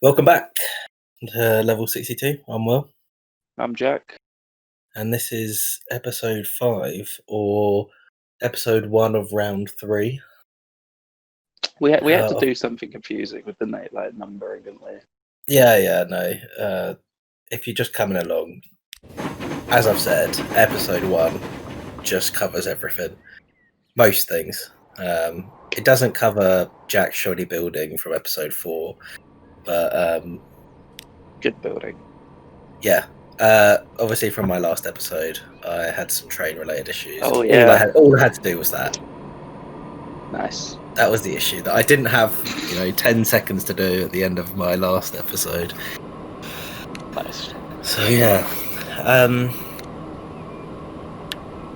Welcome back to level 62. I'm Will, I'm Jack. and this is episode 5 or episode 1 of round 3. We had to Uh, do something confusing with the like numbering, didn't we? no. If you're just coming along, as I've said, episode 1 just covers everything. Most things. It doesn't cover Jack's shoddy building from episode 4, but Good building. yeah. Obviously, from my last episode, I had some train-related issues. Oh yeah. All I had to do was that. Nice. That was the issue. That I didn't have, 10 seconds to do at the end of my last episode. Nice. So yeah, I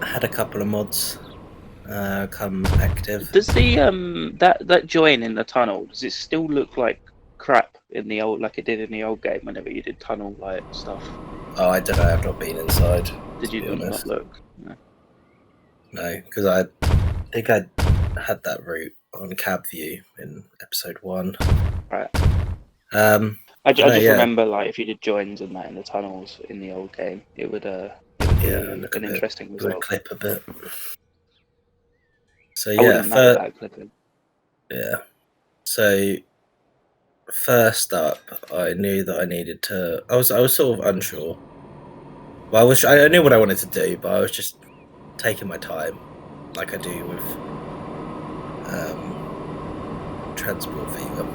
had a couple of mods come active. Does the that join in the tunnel? Does it still look like crap in the old, like it did in the old game whenever you did tunnel like stuff? Oh, I don't know. I've not been inside. Did you not look? No, because I think I had that route on cab view in episode 1. Right. I just remember, like, if you did joins and that in the tunnels in the old game, it would be an interesting result. Clip a bit. So I yeah, wouldn't know that clipping. Yeah. So first up, I knew that I needed to. I was sort of unsure. Well, I knew what I wanted to do, but I was just taking my time, like I do with transport fever.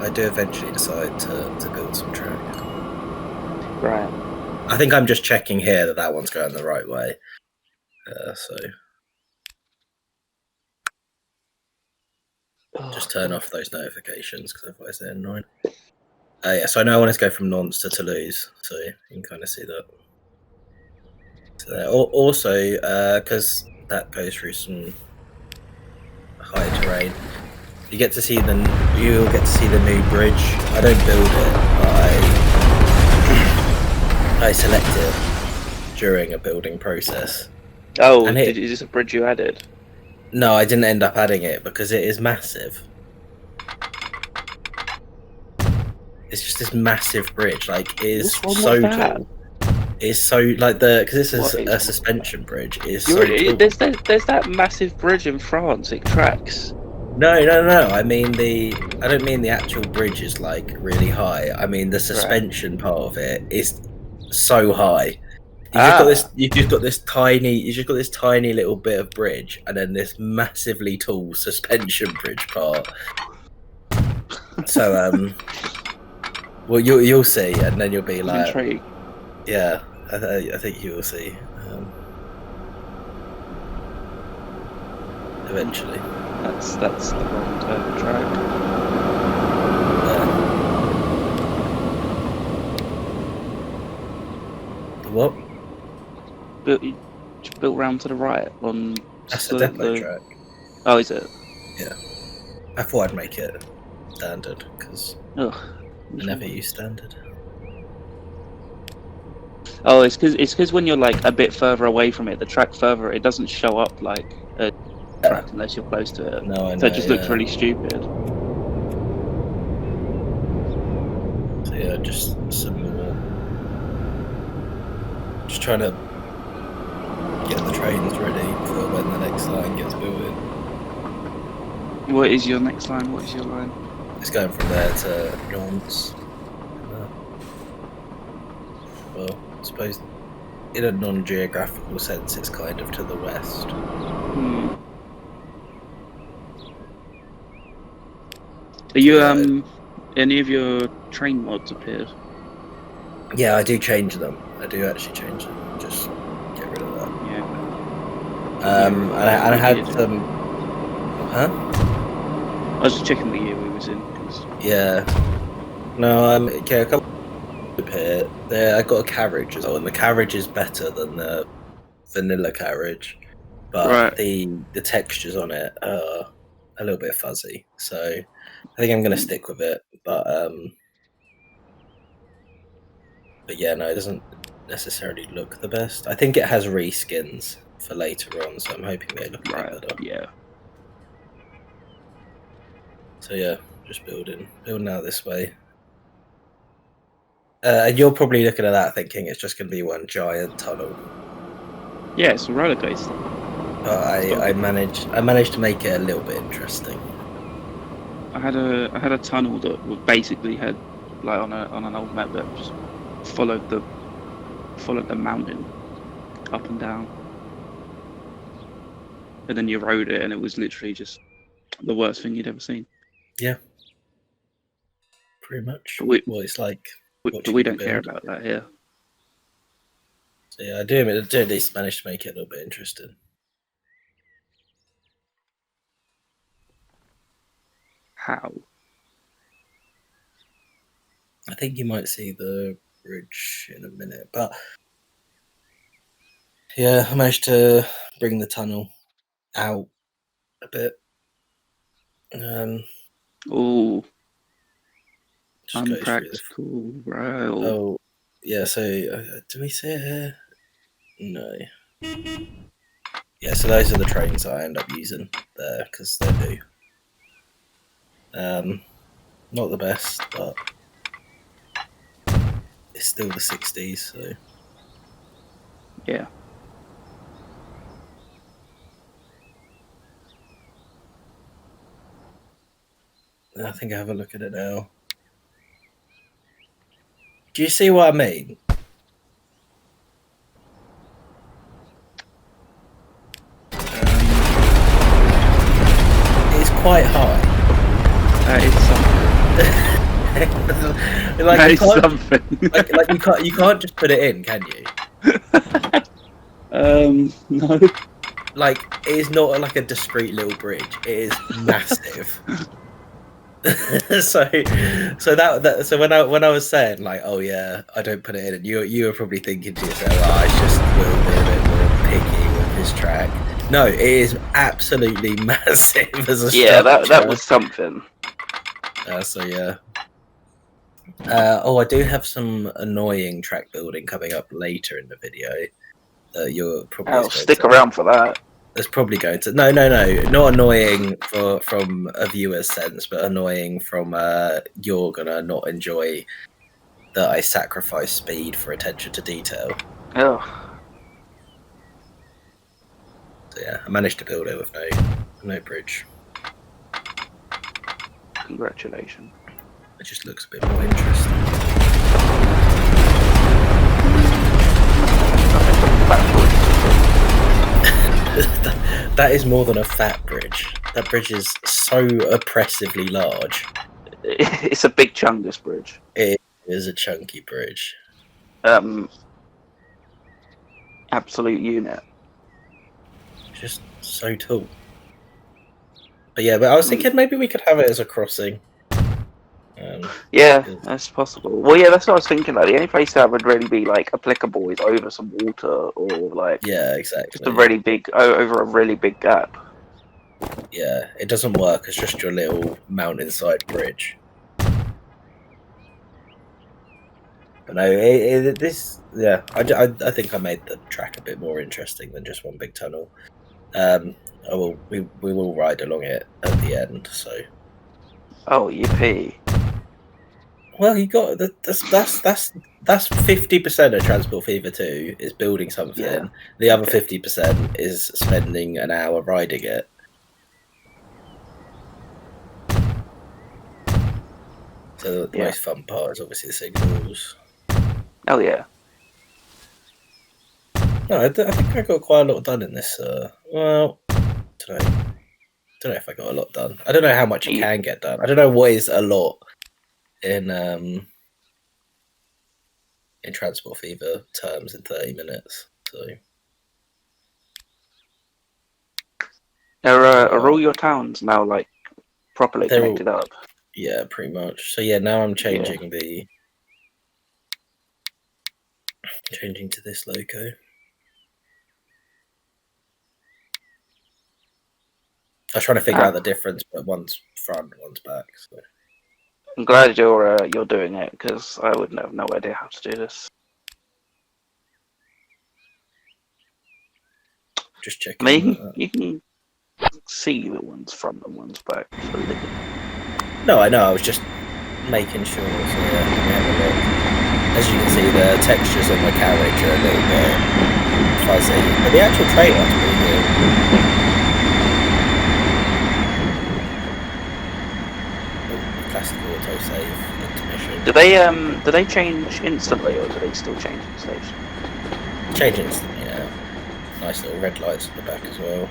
I do eventually decide to build some track. Right. I think I'm just checking here that one's going the right way. So just turn off those notifications because otherwise they're annoying. Yeah, so I know I wanted to go from Nantes to Toulouse, so you can kind of see that. So also, because that goes through some high terrain, you'll get to see the new bridge. I don't build it, but I select it during a building process. Oh, is this a bridge you added? No, I didn't end up adding it because it is massive. It's just this massive bridge, like it is so tall. It's so like because this is a suspension bridge. There's that massive bridge in France. It tracks. No. I don't mean the actual bridge is like really high. I mean the suspension part of it is so high. You've just got this tiny little bit of bridge, and then this massively tall suspension bridge part. So well, you'll see, and then you'll be like, intrigued. Yeah, I think you will see eventually. That's the wrong type of track. What? Built round to the right on. That's the depot track. Oh, is it? Yeah. I thought I'd make it standard because I never use standard. Oh, it's because when you're like a bit further away from it, the track further, it doesn't show up like a track unless you're close to it. No, I know. So it just looks really stupid. So yeah, just some more. Just trying to get the trains ready for when the next line gets built in. What is your next line? What is your line? It's going from there to Nantes. Well, I suppose in a non-geographical sense, it's kind of to the west. Are you any of your train mods appeared? Yeah, I do change them. I do actually change them. Just get rid of that. Yeah. And I had some. Huh? I was just checking the year we was in. Yeah. No, okay, a couple appear. There, I got a carriage as well, and the carriage is better than the vanilla carriage, but the textures on it are a little bit fuzzy. So I think I'm going to stick with it. But yeah, no, it doesn't necessarily look the best. I think it has reskins for later on, so I'm hoping they look a bit better. Yeah. So yeah, just building out this way. And you're probably looking at that thinking it's just going to be one giant tunnel. Yeah, it's a roller coaster. But I managed to make it a little bit interesting. I had a tunnel that basically had like on an old map that just followed the mountain up and down, and then you rode it, and it was literally just the worst thing you'd ever seen. Yeah, pretty much. But What it's like. we don't care about that here. So yeah, I do at least manage to make it a little bit interesting. How? I think you might see the bridge in a minute, but yeah, I managed to bring the tunnel out a bit. Oh, just go through the. unpractical, bro. Oh, yeah. So do we see it here? No. Yeah. So those are the trains I end up using there because they're new. Not the best, but it's still the 60s. So Yeah. I think I have a look at it now. Do you see what I mean? It's quite high. That is something. Like that is something. like you can't just put it in, can you? No. Like it is not like a discreet little bridge. It is massive. so when I was saying like, oh yeah, I don't put it in, and you were probably thinking to yourself, oh, I just will be a bit more picky with this track. No, it is absolutely massive as a structure. that was something. So yeah. I do have some annoying track building coming up later in the video. You're probably. I'll stick around for that. It's probably going to no, not annoying from a viewer's sense, but annoying from you're gonna not enjoy that I sacrifice speed for attention to detail. Oh. So yeah, I managed to build it with no bridge. Congratulations. It just looks a bit more interesting. That is more than a fat bridge. That bridge is so oppressively large. It's a big chunk, this bridge. It is a chunky bridge. Absolute unit. Just so tall. But yeah, but I was thinking maybe we could have it as a crossing. Yeah, that's possible. Well, yeah, that's what I was thinking. Like the only place that would really be like applicable is over some water or like exactly. Just a really big over a really big gap. Yeah, it doesn't work. It's just your little mountainside bridge. But no, I think I made the track a bit more interesting than just one big tunnel. We will ride along it at the end. So. Oh, yippee! Well, you got that's 50% of Transport Fever 2 is building something. Yeah. The other 50% is spending an hour riding it. So the most fun part is obviously the signals. Oh yeah. No, I think I got quite a lot done in this. Well, don't know if I got a lot done. I don't know how much you can get done. I don't know what is a lot in Transport Fever terms in 30 minutes. So are all your towns now like properly connected up? Yeah, pretty much. So yeah, now I'm changing changing to this loco. I was trying to figure out the difference, but one's front, one's back. So. I'm glad you're doing it because I wouldn't have no idea how to do this. Just checking. I mean, you can see the one's front and one's back. So No, I know. I was just making sure. So yeah, let me have a look. As you can see, the textures on the carriage are a little bit fuzzy, but the actual trailer's pretty good. Oh, classic autosave intermission. Do they change instantly, or do they still change in station? Change instantly, yeah. Nice little red lights on the back as well.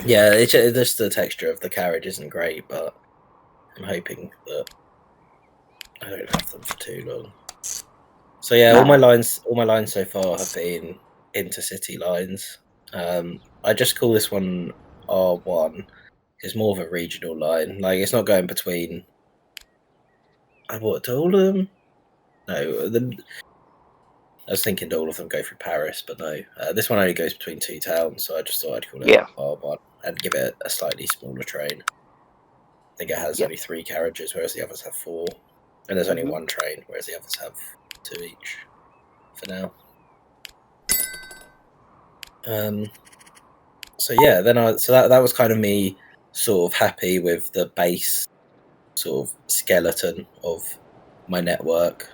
Yeah, it's just the texture of the carriage isn't great, but I'm hoping that I don't have them for too long. So yeah, all my lines so far have been intercity lines. I just call this one R1. It's more of a regional line. Like it's not going between. What, all of them? No, I was thinking all of them go through Paris, but no. This one only goes between two towns, so I just thought I'd call it R1 and give it a slightly smaller train. I think it has only 3 carriages, whereas the others have 4. And there's only one train, whereas the others have 2 each for now. So yeah, then that was kind of me sort of happy with the base sort of skeleton of my network.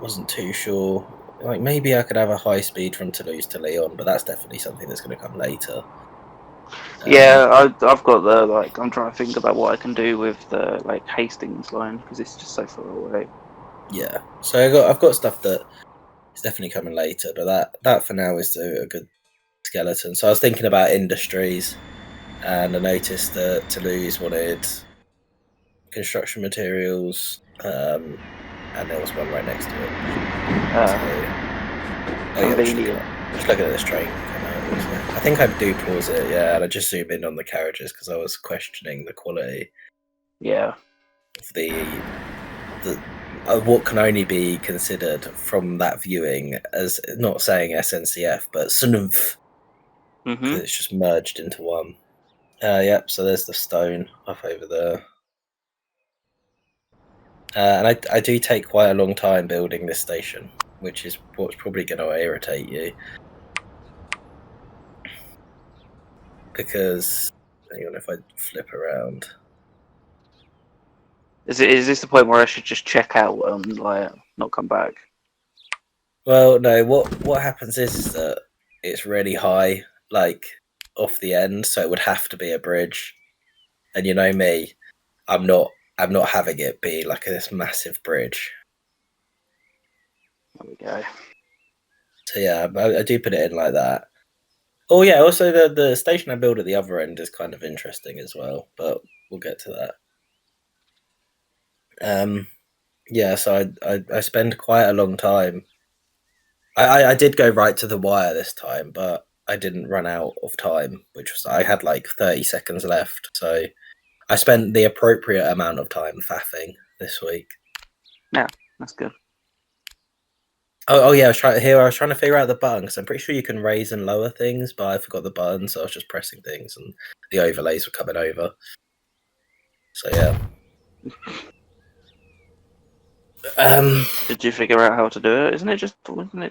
Wasn't too sure. Like maybe I could have a high speed from Toulouse to Lyon, but that's definitely something that's going to come later. Yeah, I've got the I'm trying to think about what I can do with the Hastings line because it's just so far away. Yeah, so I've got stuff that is definitely coming later, but that for now is a good skeleton. So I was thinking about industries, and I noticed that Toulouse wanted construction materials, and there was one right next to it. Just looking at this train. I think I do pause it, yeah, and I just zoom in on the carriages because I was questioning the quality. Yeah. Of the what can only be considered from that viewing as not saying SNCF, but SNF. It's just merged into one. Yep, so there's the stone up over there. And I do take quite a long time building this station, which is what's probably going to irritate you. Because, hang on, if I flip around. Is this the point where I should just check out and not come back? Well, no. What happens is that it's really high, like off the end, so it would have to be a bridge. And you know me, I'm not having it be like this massive bridge. There we go. So yeah, I do put it in like that. Oh yeah, also the station I build at the other end is kind of interesting as well, but we'll get to that. Yeah, so I spend quite a long time. I did go right to the wire this time, but I didn't run out of time, which was I had like 30 seconds left, so I spent the appropriate amount of time faffing this week. Yeah, that's good. Oh yeah, I was trying to figure out the button because I'm pretty sure you can raise and lower things, but I forgot the button, so I was just pressing things and the overlays were coming over. So yeah. Did you figure out how to do it? Wasn't it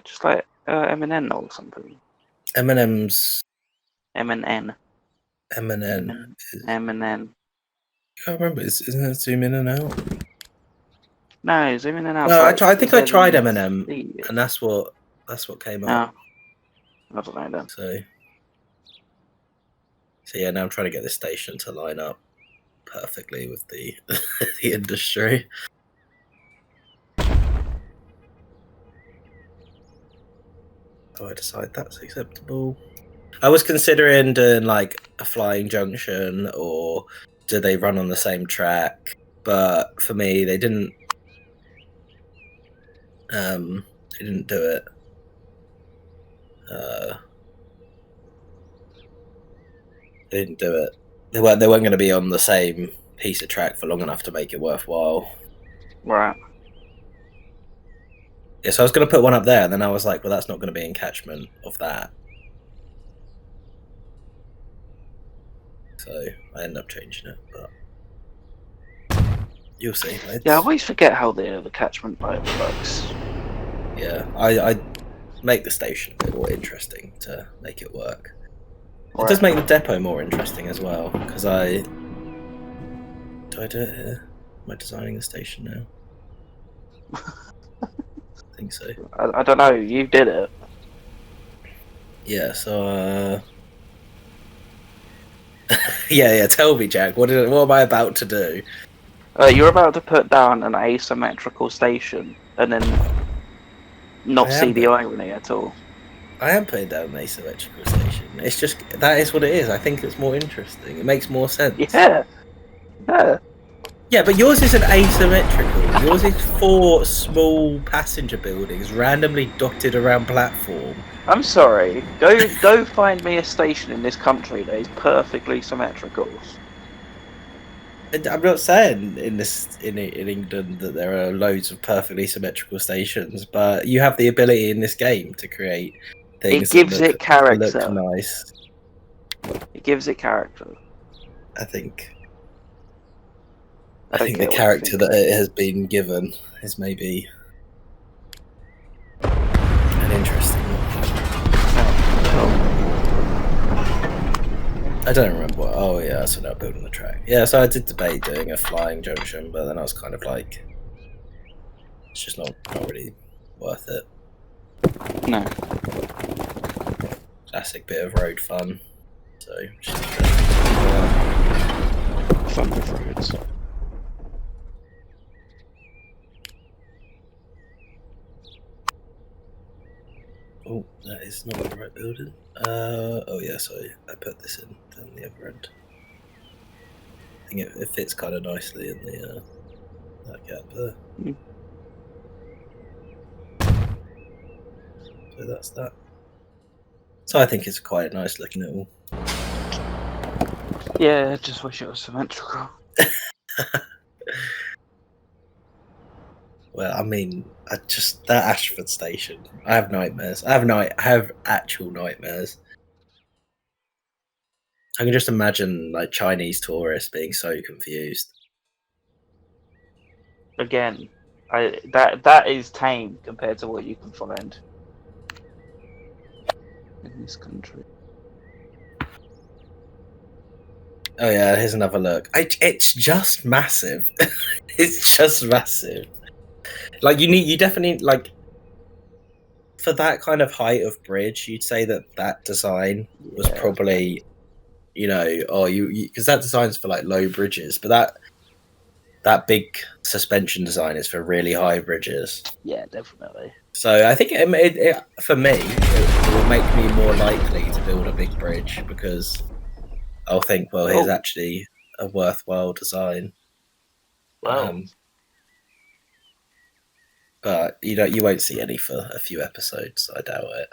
just like M&N or something? M&M's. M&N. M&N. M&N. I can't remember. Isn't it zoom in and out? No, zoom in and out. No, I think I tried M&M, and that's what came up. I don't know then. So yeah, now I'm trying to get this station to line up perfectly with the the industry. Oh, I decide that's acceptable. I was considering doing like a flying junction, or do they run on the same track? But for me, they didn't. They didn't do it. They didn't do it. They weren't going to be on the same piece of track for long enough to make it worthwhile. Right. Yeah, so I was going to put one up there, and then I was like, well, that's not going to be in catchment of that. So I ended up changing it, but you'll see. Yeah, I always forget how the catchment works. Yeah, I make the station a bit more interesting to make it work. It does make the depot more interesting as well, because do I do it here? Am I designing the station now? I think so. I don't know. You did it. Yeah. So. Yeah. Tell me, Jack. What am I about to do? You're about to put down an asymmetrical station, and then not see the irony at all. I am putting down an asymmetrical station. It's just that is what it is. I think it's more interesting. It makes more sense. Yeah. Yeah, but yours isn't asymmetrical. Yours is 4 small passenger buildings randomly dotted around platform. I'm sorry. Go find me a station in this country that is perfectly symmetrical. I'm not saying in England that there are loads of perfectly symmetrical stations, but you have the ability in this game to create things It gives that it character. look nice. It gives it character. I think I think the character that it has been given is maybe an interesting one. I don't remember what. Oh yeah, so now building the track. Yeah, so I did debate doing a flying junction, but then I was kind of like, it's just not really worth it. No. Classic bit of road fun. So fun with roads. Oh, that is not the right building. Oh yeah, sorry, I put this in down the other end. I think it fits kind of nicely in the that gap there. So that's that. So I think it's quite nice looking at all. Yeah, I just wish it was symmetrical. Well, I mean, that Ashford station. I have nightmares. I have actual nightmares. I can just imagine like Chinese tourists being so confused. Again, that is tame compared to what you can find in this country. Oh yeah, here's another look. It's just massive. It's just massive. Like you definitely like for that kind of height of bridge, you'd say that design was probably, because that design's for like low bridges, but that big suspension design is for really high bridges. Yeah, definitely. So I think it for me, it will make me more likely to build a big bridge because I'll think, well, here's actually a worthwhile design. Wow. But you won't see any for a few episodes. I doubt it.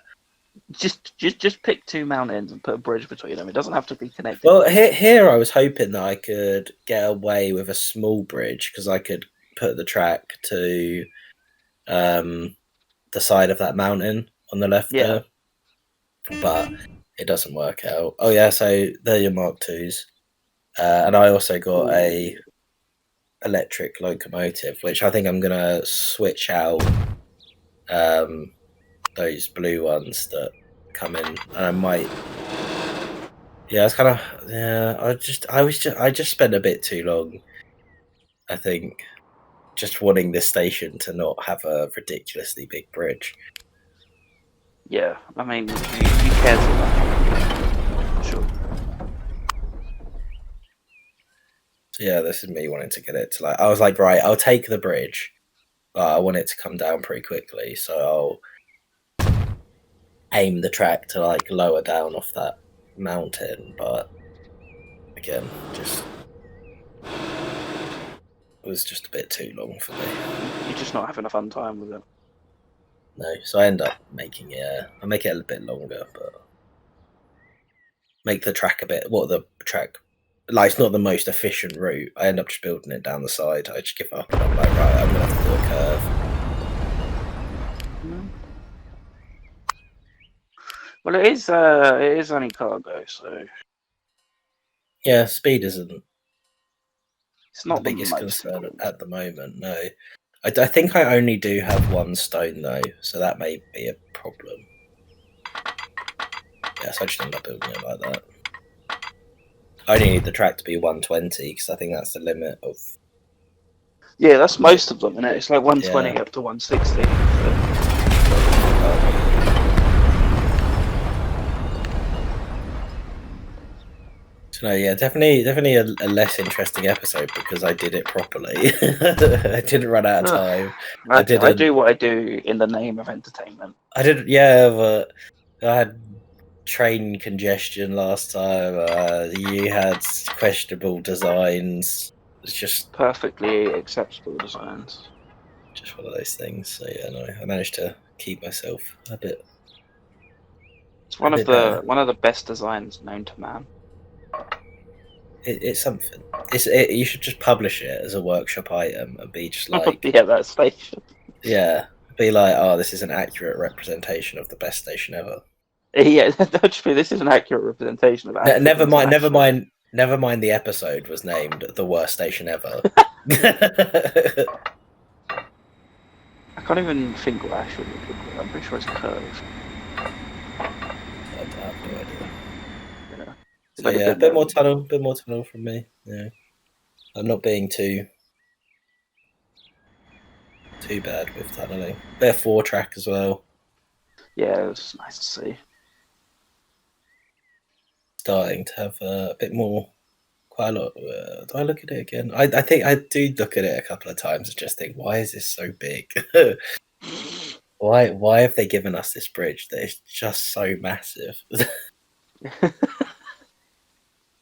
Just pick 2 mountains and put a bridge between them. It doesn't have to be connected. Well, here I was hoping that I could get away with a small bridge because I could put the track to the side of that mountain on the left there. But it doesn't work out. Oh yeah, so they're your Mark IIs. And I also got a electric locomotive, which I think I'm gonna switch out those blue ones that come in, and I might. Yeah, it's kind of I just spent a bit too long. I think just wanting this station to not have a ridiculously big bridge. Yeah, I mean, you care too much. Sure. So yeah, this is me wanting to get it to like. I was like, right, I'll take the bridge, but I want it to come down pretty quickly, so I'll aim the track to like lower down off that mountain. But again, it was just a bit too long for me. You're just not having a fun time with it. No, so I end up making it. I make it a bit longer, but make the track a bit. What the track? Like it's not the most efficient route. I end up just building it down the side. I just give up. And I'm like, right, I'm gonna have to do a curve. Well, it is only cargo, so yeah, speed isn't. It's not the biggest concern at the moment. No, I think I only do have 1 stone though, so that may be a problem. so I just ended up building it like that. I only need the track to be 120 because I think that's the limit of. Yeah, that's most of them, isn't it? It's like 120 up to 160. So no, yeah, definitely a less interesting episode because I did it properly. I didn't run out of time. I do what I do in the name of entertainment. I didn't, yeah, but I had train congestion last time. You had questionable designs. It's just perfectly acceptable designs. Just one of those things. So yeah, no, I managed to keep myself a bit. It's one of the best designs known to man. It's something. You should just publish it as a workshop item and be just like, yeah, that station. Yeah, be like, oh, this is an accurate representation of the best station ever. Yeah, this is an accurate representation of. Never mind. The episode was named "The Worst Station Ever." I can't even think what actually. I'm pretty sure it's Curve. I have no idea. Yeah. So yeah, a bit more tunnel from me. Yeah, I'm not being too bad with tunneling. Bit of 4-track as well. Yeah, it was nice to see. Starting to have a bit more, quite a lot. Do I look at it again? I think I do look at it a couple of times and just think, why is this so big? Why have they given us this bridge that is just so massive?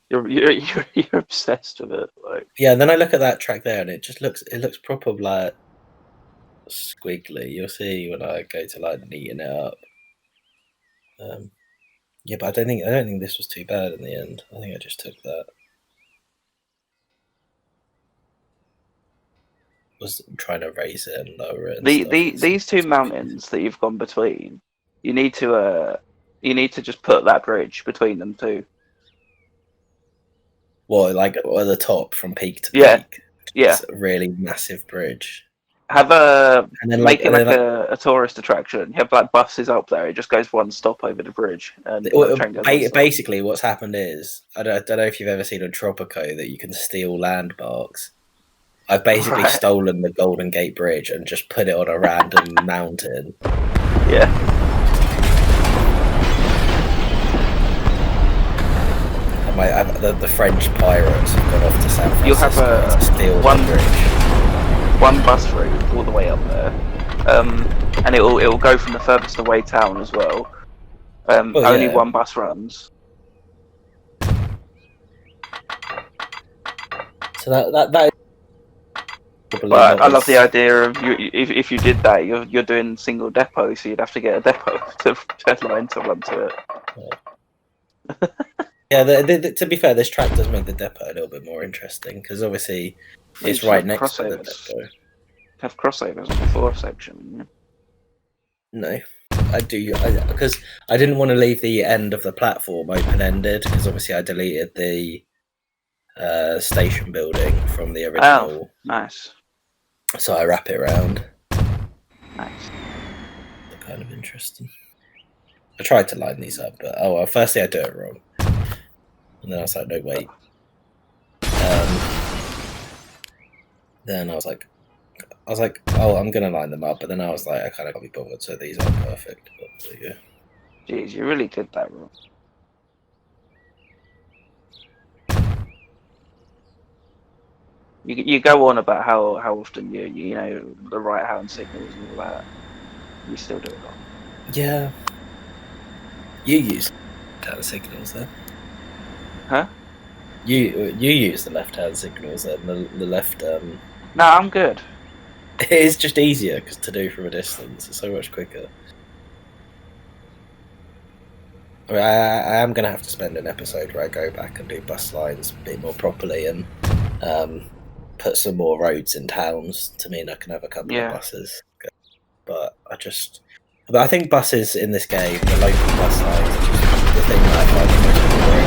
You're obsessed with it, like. Yeah, and then I look at that track there, and it looks proper like squiggly. You'll see when I go to like neaten it up. Yeah, but I don't think this was too bad in the end. I think I just took that. Was trying to raise it and lower it. And these two mountains that you've gone between, you need to just put that bridge between them two. What, like at the top from peak to peak? Yeah. It's a really massive bridge. Have make it like a tourist attraction. You have like buses up there. It just goes one stop over the bridge. And basically, what's happened is I don't know if you've ever seen on Tropico that you can steal landmarks. I've basically stolen the Golden Gate Bridge and just put it on a random mountain. Yeah. And the French pirates have gone off to San Francisco You'll have to steal one bridge. One bus route all the way up there, and it will go from the furthest away town as well. Only one bus runs. So that. But I love the idea of if you did that, you're doing single depot, so you'd have to get a depot to line to run to it. Yeah, to be fair, this track does make the depot a little bit more interesting because obviously it's right next to the depot. Have crossovers on the 4 section. No, I do because I didn't want to leave the end of the platform open-ended because obviously I deleted the station building from the original. Oh, nice. So I wrap it around. Nice. They're kind of interesting. I tried to line these up, but firstly I do it wrong. And then I was like, no, wait. Then I was like, oh, I'm going to line them up. But then I was like, I kind of got to be bothered, so these aren't perfect. But there you go. Jeez, you really did that wrong. You go on about how often you know the right hand signals and all that. You still do it wrong. Yeah. You use hand signals then. Huh? You use the left hand signals then, the left. No, I'm good. It is just easier to do from a distance. It's so much quicker. I mean, I am going to have to spend an episode where I go back and do bus lines a bit more properly and put some more roads in towns to mean I can have a couple of buses. But I think buses in this game, the local bus lines, are just the thing that I find the most boring.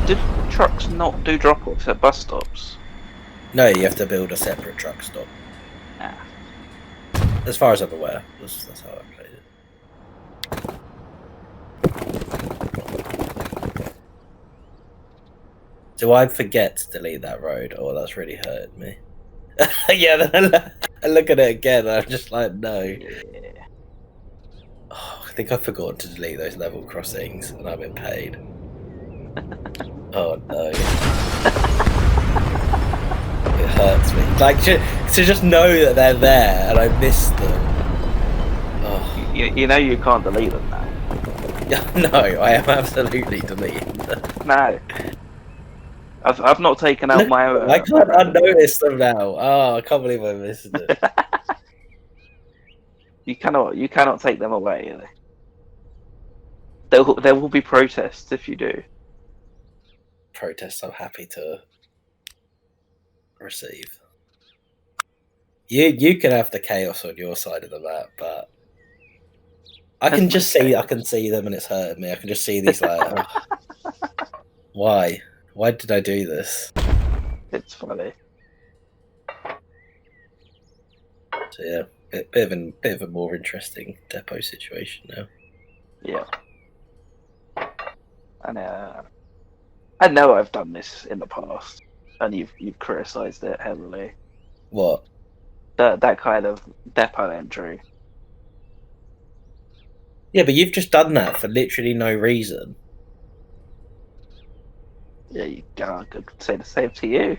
Did trucks not do drop-offs at bus stops? No, you have to build a separate truck stop. Ah. As far as I'm aware, that's how I played it. Do I forget to delete that road? Oh, that's really hurted me. Yeah, then I look at it again. And I'm just like, no. Yeah. Oh, I think I forgot to delete those level crossings, and I've been paid. Oh no. It hurts me. Like to just know that they're there and I missed them. Oh. You know you can't delete them now. No, I am absolutely deleting them. No. I've not taken out my. I can't unnotice them now. Oh, I can't believe I missed them. You cannot take them away. There will be protests if you do. Protests I'm happy to receive. You can have the chaos on your side of the map, but I can just see them and it's hurting me. I can just see these like why? Why did I do this? It's funny. So yeah, bit of a more interesting depot situation now. Yeah. And I know I've done this in the past, and you've criticised it heavily. What? That kind of depot entry. Yeah, but you've just done that for literally no reason. Yeah, I could say the same to you.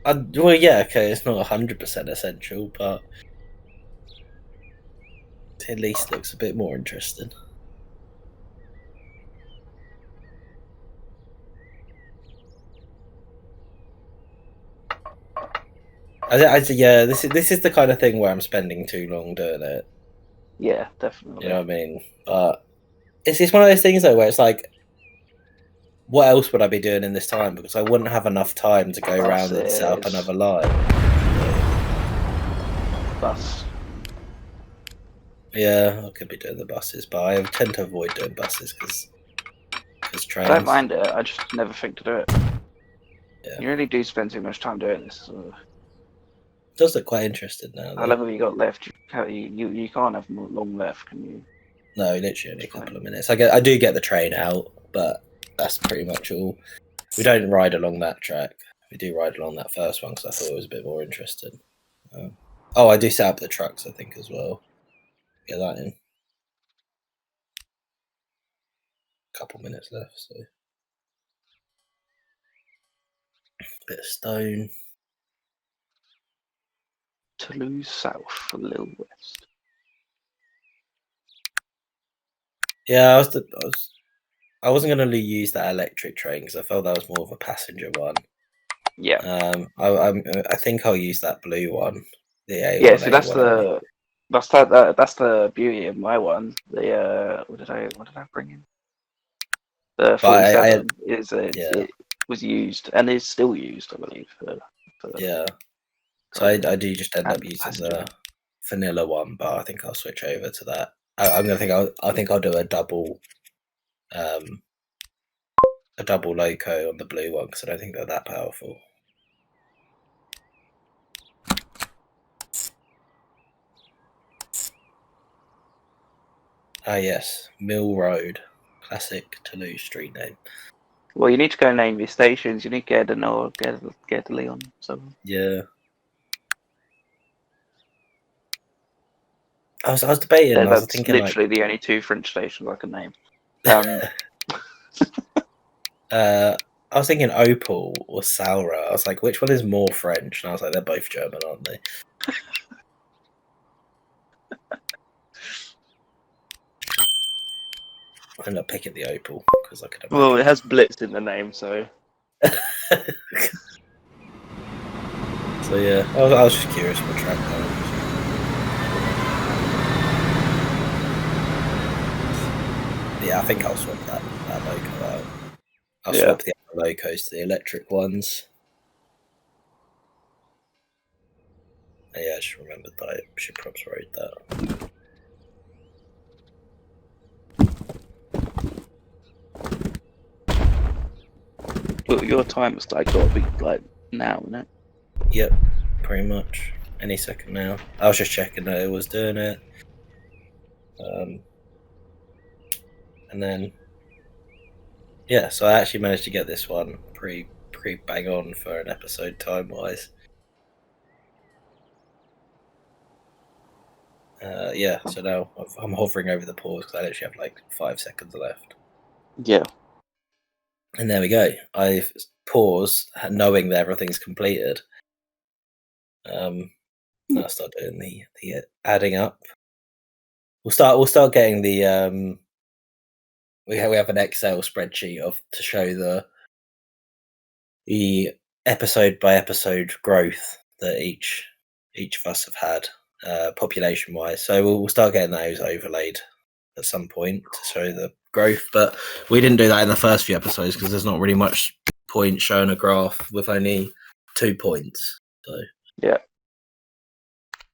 Well, yeah, okay, it's not 100% essential, but it at least looks a bit more interesting. Yeah, this is the kind of thing where I'm spending too long doing it. Yeah, definitely. You know what I mean? But it's one of those things though where it's like, what else would I be doing in this time? Because I wouldn't have enough time to go around and set up another line. Bus. Yeah, I could be doing the buses, but I tend to avoid doing buses because trains. I don't mind it. I just never think to do it. Yeah. You really do spend too much time doing this. It does look quite interesting now. How long have you got left? You can't have long left, can you? No, literally only a couple of minutes. I do get the train out, but that's pretty much all. We don't ride along that track. We do ride along that first one because I thought it was a bit more interesting. Oh, I do set up the trucks, I think, as well. Get that in. Couple minutes left, so bit of stone. Toulouse South, a little west. Yeah, I wasn't going to use that electric train because I felt that was more of a passenger one. Yeah. I think I'll use that blue one. The A1. Yeah, so that's the beauty of my one. The what did I bring in? The 47 it was used and is still used, I believe. Yeah. So I do just end up using the vanilla one, but I think I'll switch over to that. I think I'll do a double loco on the blue one because I don't think they're that powerful. Ah yes, Mill Road, classic Toulouse street name. Well, you need to go name your stations. You need to get a Leon. So yeah. I was debating. I was thinking literally the only two French stations I can name. I was thinking Opal or Saura. I was like, which one is more French? And I was like, they're both German, aren't they? I ended up picking the Opal because I could have. Well, it has Blitz in the name, so. So yeah, I was just curious what track that was. Yeah, I think I'll swap that loco out. I'll swap the other locos to the electric ones. Yeah, I just remembered that I should probably rate that. Well, your time's got to be like now, isn't it? Yep, pretty much. Any second now. I was just checking that it was doing it. And then, yeah, so I actually managed to get this one pretty pretty bang on for an episode time-wise. So now I'm hovering over the pause because I literally have like 5 seconds left. Yeah. And there we go. I've paused, knowing that everything's completed. I'll start doing the adding up. We'll start getting the we have an Excel spreadsheet to show the episode by episode growth that each of us have had, population wise. So we'll start getting those overlaid at some point to show the growth. But we didn't do that in the first few episodes because there's not really much point showing a graph with only 2 points. So yeah.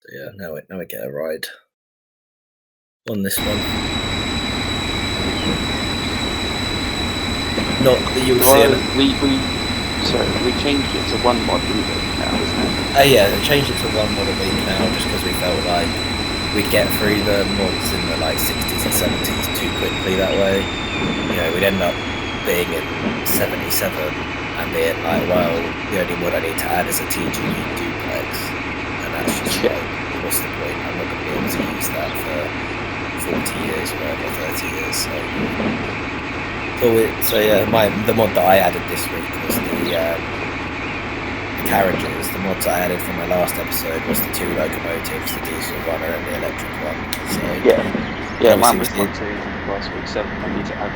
So yeah, now we get a ride on this one. Not that you'll see it. We changed it to 1 mod a week now, isn't it? Yeah, we changed it to 1 mod a week now just because we felt like we'd get through the mods in the like 60s and 70s too quickly that way. We'd end up being in 77 and being like, well, the only mod I need to add is a TGV duplex, and that's just like, what's the point? I'm not going to be able to use that for 40 years or whatever, 30 years. So yeah, the mod that I added this week was the carriages. The mods I added from my last episode was the 2 locomotives, the diesel runner and the electric one. So yeah, mine was mod 2 last week, so I need to add.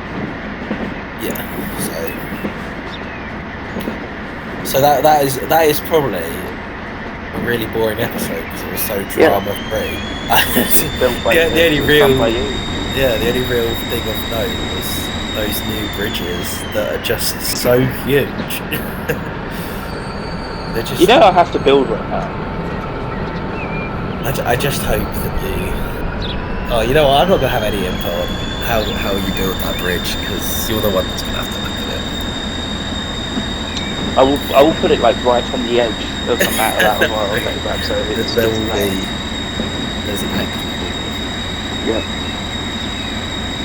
Yeah, so that is probably a really boring episode because it was so drama free. The only real thing of note was those new bridges that are just so huge. They're just, I have to build one now. I just hope that you... Oh, you know what? I'm not going to have any input on how you build that bridge because you're the one that's going to have to look at it. I will put it like right on the edge of the map of that one. So there will be... There's an extra. Yeah.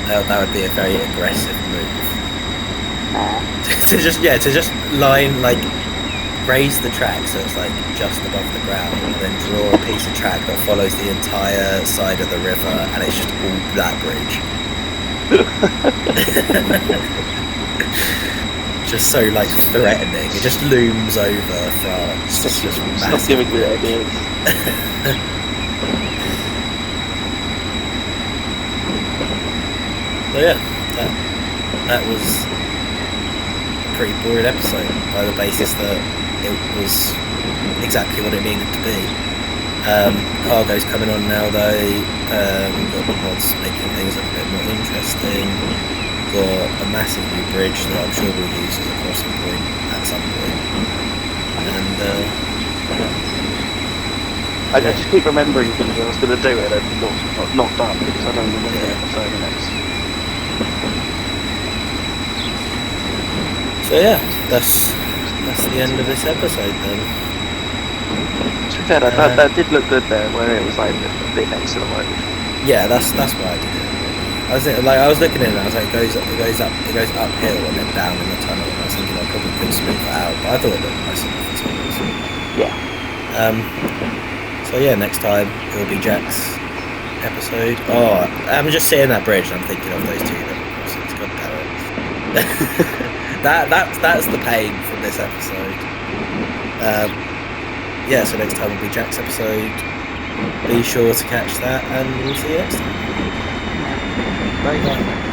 That would be a very aggressive move. to just line, like, raise the track so it's like just above the ground, and then draw a piece of track that follows the entire side of the river, and it's just all that bridge. Just so like threatening. It just looms over France. It's just stop giving me ideas. So yeah, that was a pretty boring episode by the basis that it was exactly what it needed to be. Cargo's coming on now though. We've got the mods making things a bit more interesting. We've got a massive new bridge that I'm sure we'll use as a crossing point at some point. And I just keep remembering things I was going to do it and not done because I don't remember the 30 minutes. So yeah, that's the end of this episode then. To be fair, that did look good there, where it was like a bit next to the road. Yeah, that's why I did it. I was looking at it and I was like, it goes uphill and then down in the tunnel. And I was thinking I probably could smooth it out, but I thought it looked nice enough as well. Yeah. So yeah, next time it'll be Jack's episode. Oh, I'm just seeing that bridge and I'm thinking of those 2 little crossings. God damn it. That's the pain from this episode. So next time will be Jack's episode. Be sure to catch that, and we'll see you next time. Bye.